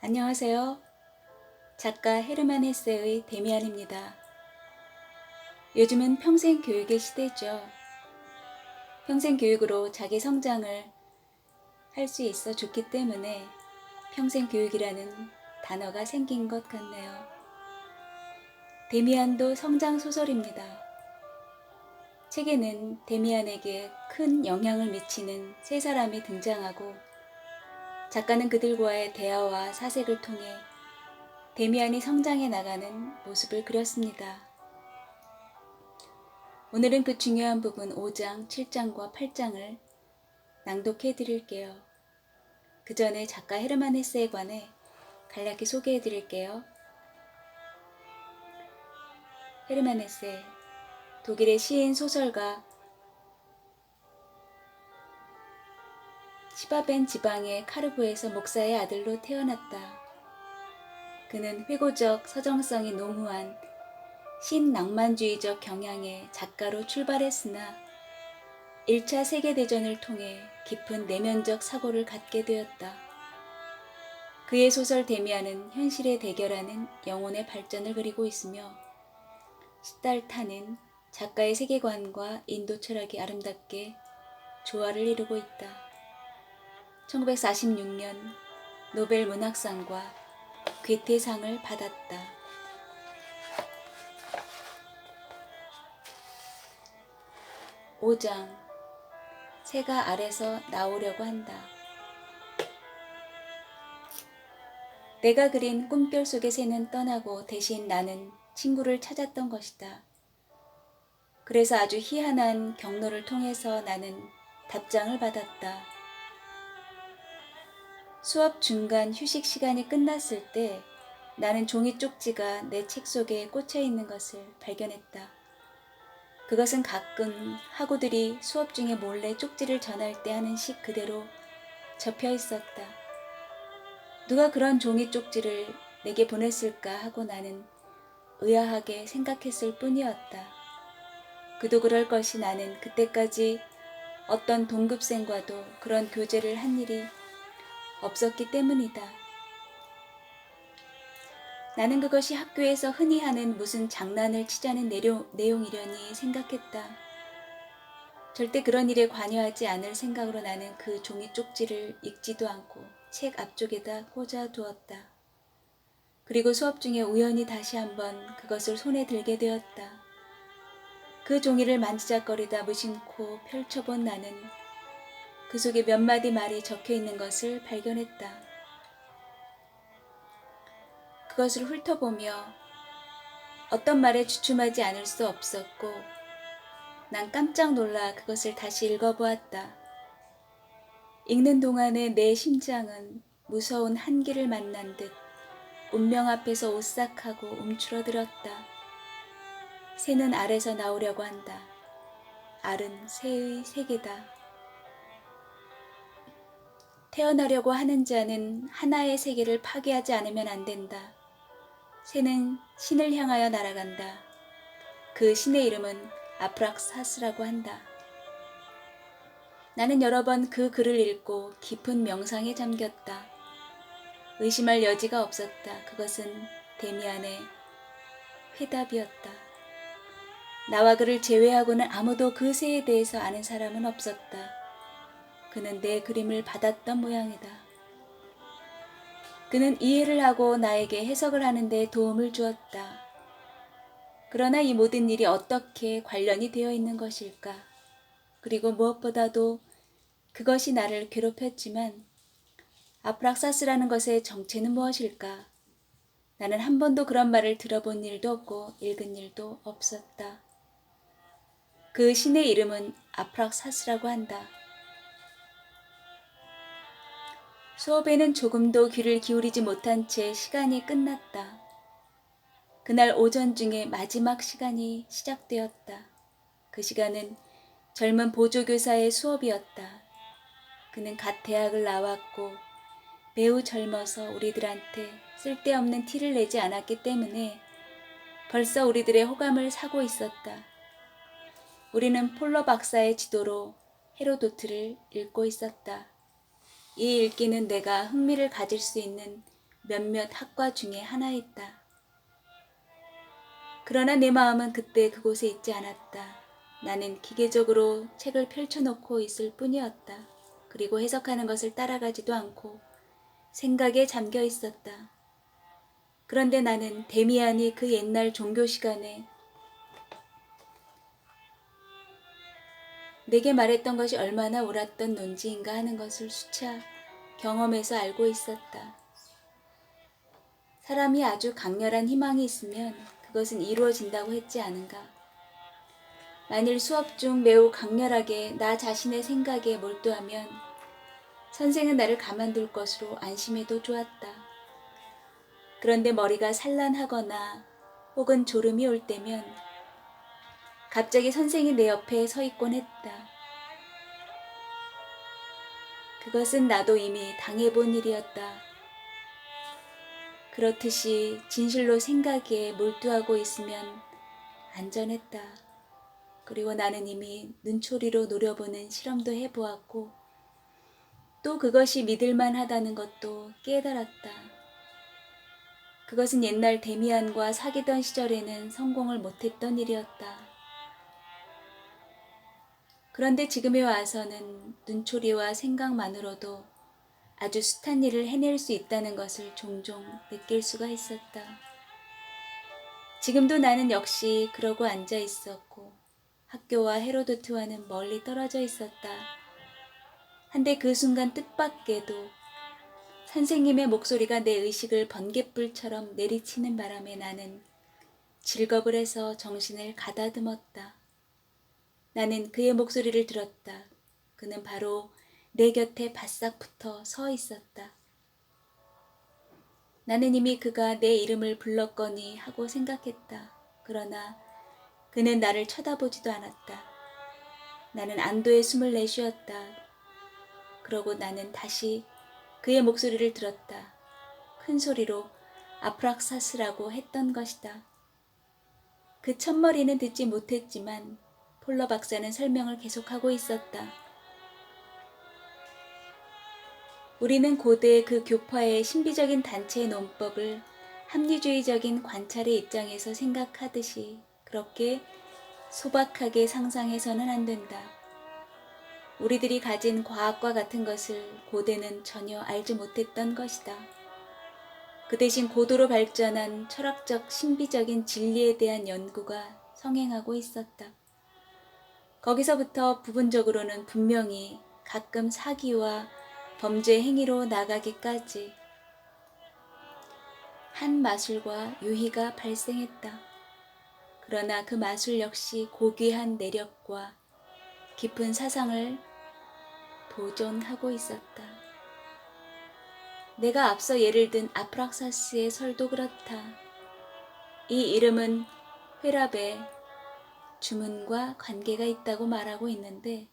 안녕하세요. 작가 헤르만 헤세의 데미안입니다. 요즘은 평생 교육의 시대죠. 평생 교육으로 자기 성장을 할 수 있어 좋기 때문에 평생 교육이라는 단어가 생긴 것 같네요. 데미안도 성장 소설입니다. 책에는 데미안에게 큰 영향을 미치는 세 사람이 등장하고 작가는 그들과의 대화와 사색을 통해 데미안이 성장해 나가는 모습을 그렸습니다. 오늘은 그 중요한 부분 5장, 7장과 8장을 낭독해 드릴게요. 그 전에 작가 헤르만 헤세에 관해 간략히 소개해 드릴게요. 헤르만 헤세, 독일의 시인 소설가, 시바벤 지방의 카르브에서 목사의 아들로 태어났다. 그는 회고적 서정성이 농후한 신낭만주의적 경향의 작가로 출발했으나 1차 세계대전을 통해 깊은 내면적 사고를 갖게 되었다. 그의 소설 데미안은 현실에 대결하는 영혼의 발전을 그리고 있으며 시달타는 작가의 세계관과 인도 철학이 아름답게 조화를 이루고 있다. 1946년 노벨 문학상과 괴테상을 받았다. 5장 새가 알에서 나오려고 한다. 내가 그린 꿈결 속의 새는 떠나고 대신 나는 친구를 찾았던 것이다. 그래서 아주 희한한 경로를 통해서 나는 답장을 받았다. 수업 중간 휴식 시간이 끝났을 때 나는 종이 쪽지가 내 책 속에 꽂혀 있는 것을 발견했다. 그것은 가끔 학우들이 수업 중에 몰래 쪽지를 전할 때 하는 식 그대로 접혀 있었다. 누가 그런 종이 쪽지를 내게 보냈을까 하고 나는 의아하게 생각했을 뿐이었다. 그도 그럴 것이 나는 그때까지 어떤 동급생과도 그런 교제를 한 일이 없었기 때문이다. 나는 그것이 학교에서 흔히 하는 무슨 장난을 치자는 내용이려니 생각했다. 절대 그런 일에 관여하지 않을 생각으로 나는 그 종이 쪽지를 읽지도 않고 책 앞쪽에다 꽂아 두었다. 그리고 수업 중에 우연히 다시 한번 그것을 손에 들게 되었다. 그 종이를 만지작거리다 무심코 펼쳐본 나는 그 속에 몇 마디 말이 적혀 있는 것을 발견했다. 그것을 훑어보며 어떤 말에 주춤하지 않을 수 없었고 난 깜짝 놀라 그것을 다시 읽어보았다. 읽는 동안에 내 심장은 무서운 한계를 만난 듯 운명 앞에서 오싹하고 움츠러들었다. 새는 알에서 나오려고 한다. 알은 새의 세계다. 태어나려고 하는 자는 하나의 세계를 파괴하지 않으면 안 된다. 새는 신을 향하여 날아간다. 그 신의 이름은 아프락사스라고 한다. 나는 여러 번 그 글을 읽고 깊은 명상에 잠겼다. 의심할 여지가 없었다. 그것은 데미안의 회답이었다. 나와 그를 제외하고는 아무도 그 새에 대해서 아는 사람은 없었다. 그는 내 그림을 받았던 모양이다. 그는 이해를 하고 나에게 해석을 하는 데 도움을 주었다. 그러나 이 모든 일이 어떻게 관련이 되어 있는 것일까? 그리고 무엇보다도 그것이 나를 괴롭혔지만 아프락사스라는 것의 정체는 무엇일까? 나는 한 번도 그런 말을 들어본 일도 없고 읽은 일도 없었다. 그 신의 이름은 아프락사스라고 한다. 수업에는 조금도 귀를 기울이지 못한 채 시간이 끝났다. 그날 오전 중에 마지막 시간이 시작되었다. 그 시간은 젊은 보조교사의 수업이었다. 그는 갓 대학을 나왔고 매우 젊어서 우리들한테 쓸데없는 티를 내지 않았기 때문에 벌써 우리들의 호감을 사고 있었다. 우리는 폴로 박사의 지도로 헤로도트를 읽고 있었다. 이 읽기는 내가 흥미를 가질 수 있는 몇몇 학과 중에 하나였다. 그러나 내 마음은 그때 그곳에 있지 않았다. 나는 기계적으로 책을 펼쳐놓고 있을 뿐이었다. 그리고 해석하는 것을 따라가지도 않고 생각에 잠겨 있었다. 그런데 나는 데미안이 그 옛날 종교 시간에 내게 말했던 것이 얼마나 옳았던 논지인가 하는 것을 수차 경험해서 알고 있었다. 사람이 아주 강렬한 희망이 있으면 그것은 이루어진다고 했지 않은가. 만일 수업 중 매우 강렬하게 나 자신의 생각에 몰두하면 선생은 나를 가만둘 것으로 안심해도 좋았다. 그런데 머리가 산란하거나 혹은 졸음이 올 때면 갑자기 선생이 내 옆에 서 있곤 했다. 그것은 나도 이미 당해본 일이었다. 그렇듯이 진실로 생각에 몰두하고 있으면 안전했다. 그리고 나는 이미 눈초리로 노려보는 실험도 해보았고 또 그것이 믿을만 하다는 것도 깨달았다. 그것은 옛날 데미안과 사귀던 시절에는 성공을 못했던 일이었다. 그런데 지금에 와서는 눈초리와 생각만으로도 아주 숱한 일을 해낼 수 있다는 것을 종종 느낄 수가 있었다. 지금도 나는 역시 그러고 앉아 있었고 학교와 헤로도트와는 멀리 떨어져 있었다. 한데 그 순간 뜻밖에도 선생님의 목소리가 내 의식을 번갯불처럼 내리치는 바람에 나는 질겁을 해서 정신을 가다듬었다. 나는 그의 목소리를 들었다. 그는 바로 내 곁에 바싹 붙어 서 있었다. 나는 이미 그가 내 이름을 불렀거니 하고 생각했다. 그러나 그는 나를 쳐다보지도 않았다. 나는 안도의 숨을 내쉬었다. 그러고 나는 다시 그의 목소리를 들었다. 큰 소리로 아프락사스라고 했던 것이다. 그 첫머리는 듣지 못했지만 폴러 박사는 설명을 계속하고 있었다. 우리는 고대 그 교파의 신비적인 단체의 논법을 합리주의적인 관찰의 입장에서 생각하듯이 그렇게 소박하게 상상해서는 안 된다. 우리들이 가진 과학과 같은 것을 고대는 전혀 알지 못했던 것이다. 그 대신 고도로 발전한 철학적 신비적인 진리에 대한 연구가 성행하고 있었다. 거기서부터 부분적으로는 분명히 가끔 사기와 범죄 행위로 나가기까지 한 마술과 유희가 발생했다. 그러나 그 마술 역시 고귀한 내력과 깊은 사상을 보존하고 있었다. 내가 앞서 예를 든 아프락사스의 설도 그렇다. 이 이름은 회랍의 주문과 관계가 있다고 말하고 있는데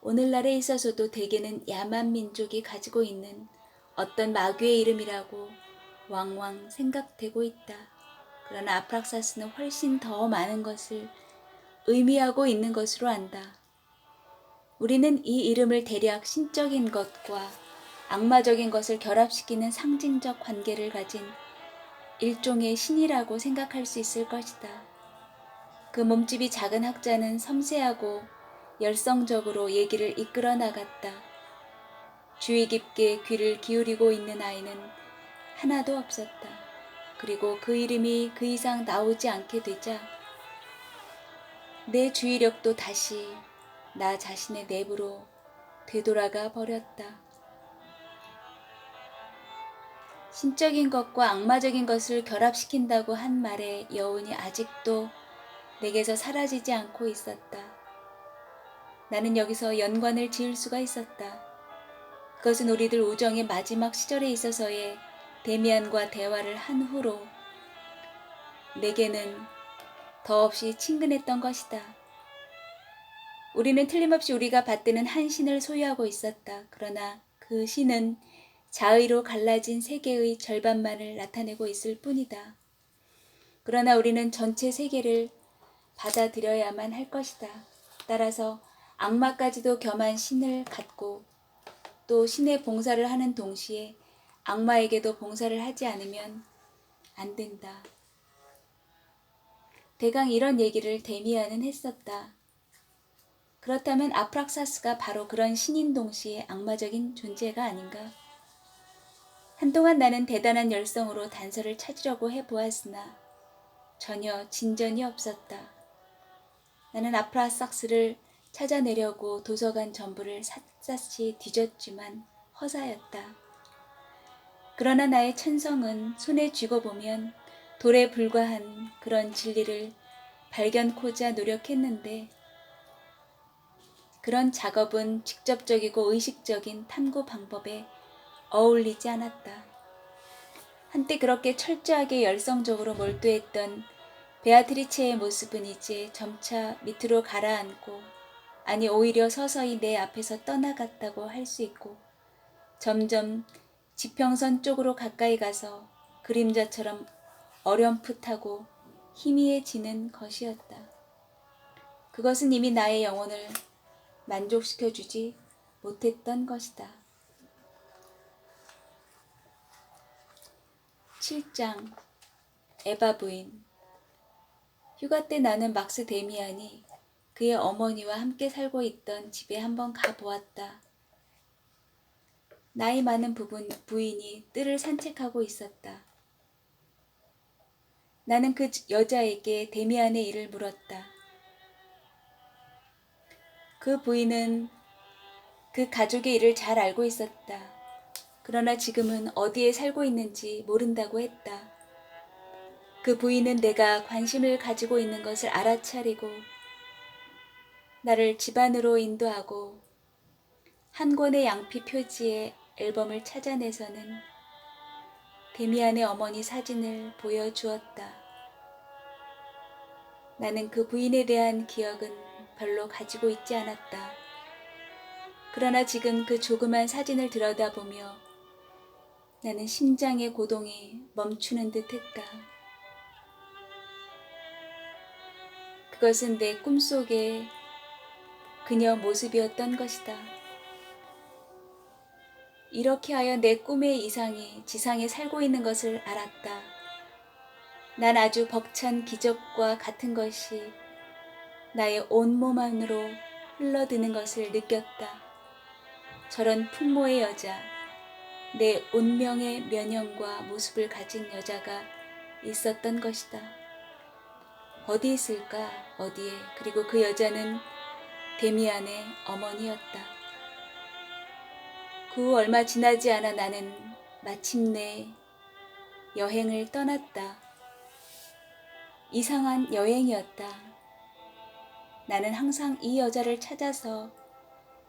오늘날에 있어서도 대개는 야만 민족이 가지고 있는 어떤 마귀의 이름이라고 왕왕 생각되고 있다. 그러나 아프락사스는 훨씬 더 많은 것을 의미하고 있는 것으로 안다. 우리는 이 이름을 대략 신적인 것과 악마적인 것을 결합시키는 상징적 관계를 가진 일종의 신이라고 생각할 수 있을 것이다. 그 몸집이 작은 학자는 섬세하고 열성적으로 얘기를 이끌어 나갔다. 주의 깊게 귀를 기울이고 있는 아이는 하나도 없었다. 그리고 그 이름이 그 이상 나오지 않게 되자 내 주의력도 다시 나 자신의 내부로 되돌아가 버렸다. 신적인 것과 악마적인 것을 결합시킨다고 한 말의 여운이 아직도 내게서 사라지지 않고 있었다. 나는 여기서 연관을 지을 수가 있었다. 그것은 우리들 우정의 마지막 시절에 있어서의 데미안과 대화를 한 후로 내게는 더없이 친근했던 것이다. 우리는 틀림없이 우리가 받드는 한 신을 소유하고 있었다. 그러나 그 신은 자의로 갈라진 세계의 절반만을 나타내고 있을 뿐이다. 그러나 우리는 전체 세계를 받아들여야만 할 것이다. 따라서 악마까지도 겸한 신을 갖고 또 신의 봉사를 하는 동시에 악마에게도 봉사를 하지 않으면 안 된다. 대강 이런 얘기를 데미안은 했었다. 그렇다면 아프락사스가 바로 그런 신인 동시에 악마적인 존재가 아닌가? 한동안 나는 대단한 열성으로 단서를 찾으려고 해보았으나 전혀 진전이 없었다. 나는 아프락사스를 찾아내려고 도서관 전부를 샅샅이 뒤졌지만 허사였다. 그러나 나의 천성은 손에 쥐고 보면 돌에 불과한 그런 진리를 발견코자 노력했는데 그런 작업은 직접적이고 의식적인 탐구 방법에 어울리지 않았다. 한때 그렇게 철저하게 열성적으로 몰두했던 베아트리체의 모습은 이제 점차 밑으로 가라앉고, 아니 오히려 서서히 내 앞에서 떠나갔다고 할 수 있고, 점점 지평선 쪽으로 가까이 가서 그림자처럼 어렴풋하고 희미해지는 것이었다. 그것은 이미 나의 영혼을 만족시켜주지 못했던 것이다. 7장 에바 부인. 휴가 때 나는 막스 데미안이 그의 어머니와 함께 살고 있던 집에 한번 가보았다. 나이 많은 부인이 뜰을 산책하고 있었다. 나는 그 여자에게 데미안의 일을 물었다. 그 부인은 그 가족의 일을 잘 알고 있었다. 그러나 지금은 어디에 살고 있는지 모른다고 했다. 그 부인은 내가 관심을 가지고 있는 것을 알아차리고 나를 집 안으로 인도하고 한 권의 양피 표지의 앨범을 찾아내서는 데미안의 어머니 사진을 보여주었다. 나는 그 부인에 대한 기억은 별로 가지고 있지 않았다. 그러나 지금 그 조그만 사진을 들여다보며 나는 심장의 고동이 멈추는 듯 했다. 그것은 내 꿈속의 그녀 모습이었던 것이다. 이렇게 하여 내 꿈의 이상이 지상에 살고 있는 것을 알았다. 난 아주 벅찬 기적과 같은 것이 나의 온몸 안으로 흘러드는 것을 느꼈다. 저런 풍모의 여자, 내 운명의 면형과 모습을 가진 여자가 있었던 것이다. 어디 있을까? 어디에? 그리고 그 여자는 데미안의 어머니였다. 그 후 얼마 지나지 않아 나는 마침내 여행을 떠났다. 이상한 여행이었다. 나는 항상 이 여자를 찾아서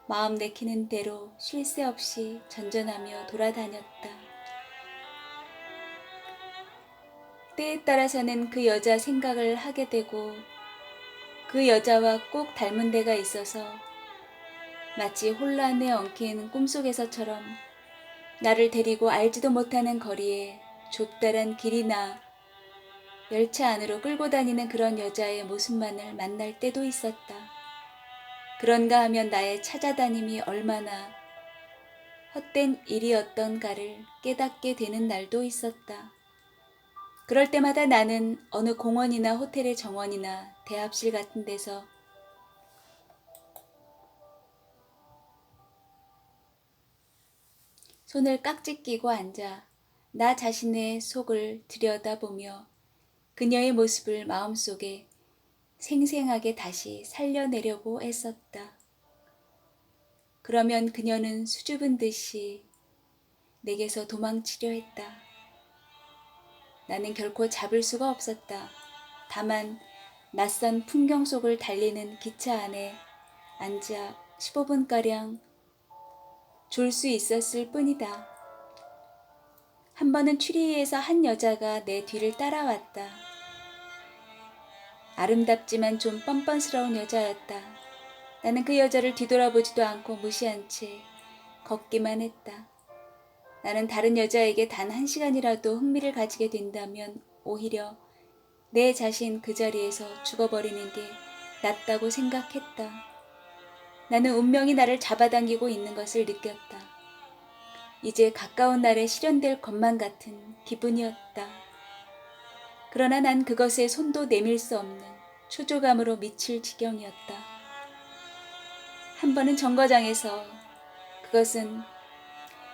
마음 내키는 대로 쉴 새 없이 전전하며 돌아다녔다. 때에 따라서는 그 여자 생각을 하게 되고 그 여자와 꼭 닮은 데가 있어서 마치 혼란에 엉킨 꿈속에서처럼 나를 데리고 알지도 못하는 거리에 좁다란 길이나 열차 안으로 끌고 다니는 그런 여자의 모습만을 만날 때도 있었다. 그런가 하면 나의 찾아다님이 얼마나 헛된 일이었던가를 깨닫게 되는 날도 있었다. 그럴 때마다 나는 어느 공원이나 호텔의 정원이나 대합실 같은 데서 손을 깍지 끼고 앉아 나 자신의 속을 들여다보며 그녀의 모습을 마음속에 생생하게 다시 살려내려고 애썼다. 그러면 그녀는 수줍은 듯이 내게서 도망치려 했다. 나는 결코 잡을 수가 없었다. 다만 낯선 풍경 속을 달리는 기차 안에 앉아 15분가량 졸 수 있었을 뿐이다. 한 번은 추리에서 한 여자가 내 뒤를 따라왔다. 아름답지만 좀 뻔뻔스러운 여자였다. 나는 그 여자를 뒤돌아보지도 않고 무시한 채 걷기만 했다. 나는 다른 여자에게 단 1시간이라도 흥미를 가지게 된다면 오히려 내 자신 그 자리에서 죽어버리는 게 낫다고 생각했다. 나는 운명이 나를 잡아당기고 있는 것을 느꼈다. 이제 가까운 날에 실현될 것만 같은 기분이었다. 그러나 난 그것에 손도 내밀 수 없는 초조감으로 미칠 지경이었다. 한 번은 정거장에서 그것은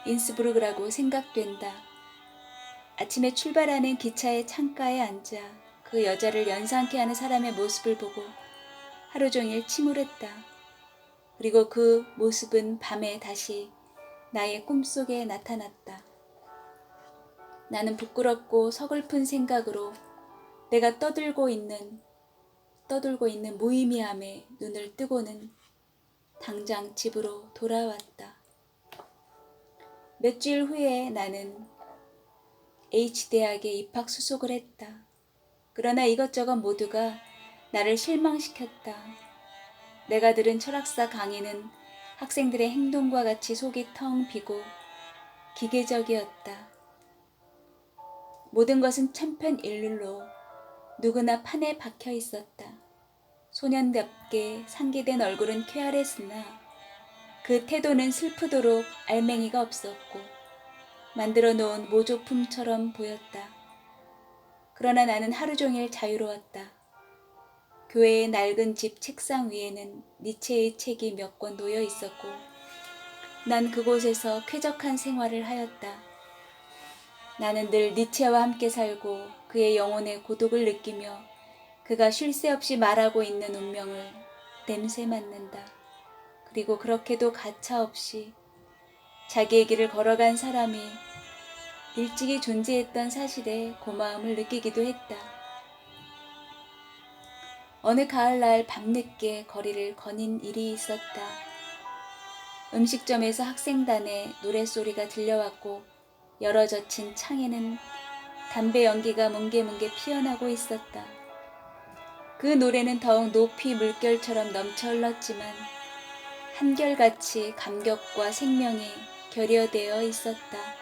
인스부르크라고 생각된다. 아침에 출발하는 기차의 창가에 앉아 그 여자를 연상케 하는 사람의 모습을 보고 하루 종일 침울했다. 그리고 그 모습은 밤에 다시 나의 꿈속에 나타났다. 나는 부끄럽고 서글픈 생각으로 내가 떠들고 있는 무의미함에 눈을 뜨고는 당장 집으로 돌아왔다. 몇 주일 후에 나는 H대학에 입학 수속을 했다. 그러나 이것저것 모두가 나를 실망시켰다. 내가 들은 철학사 강의는 학생들의 행동과 같이 속이 텅 비고 기계적이었다. 모든 것은 천편일률로 누구나 판에 박혀 있었다. 소년답게 상기된 얼굴은 쾌활했으나 그 태도는 슬프도록 알맹이가 없었고 만들어 놓은 모조품처럼 보였다. 그러나 나는 하루 종일 자유로웠다. 교회의 낡은 집 책상 위에는 니체의 책이 몇 권 놓여 있었고 난 그곳에서 쾌적한 생활을 하였다. 나는 늘 니체와 함께 살고 그의 영혼의 고독을 느끼며 그가 쉴 새 없이 말하고 있는 운명을 냄새 맡는다. 그리고 그렇게도 가차없이 자기의 길을 걸어간 사람이 일찍이 존재했던 사실에 고마움을 느끼기도 했다. 어느 가을날 밤늦게 거리를 거닌 일이 있었다. 음식점에서 학생단의 노랫소리가 들려왔고 열어 젖힌 창에는 담배 연기가 뭉게뭉게 피어나고 있었다. 그 노래는 더욱 높이 물결처럼 넘쳐 흘렀지만 한결같이 감격과 생명이 결여되어 있었다.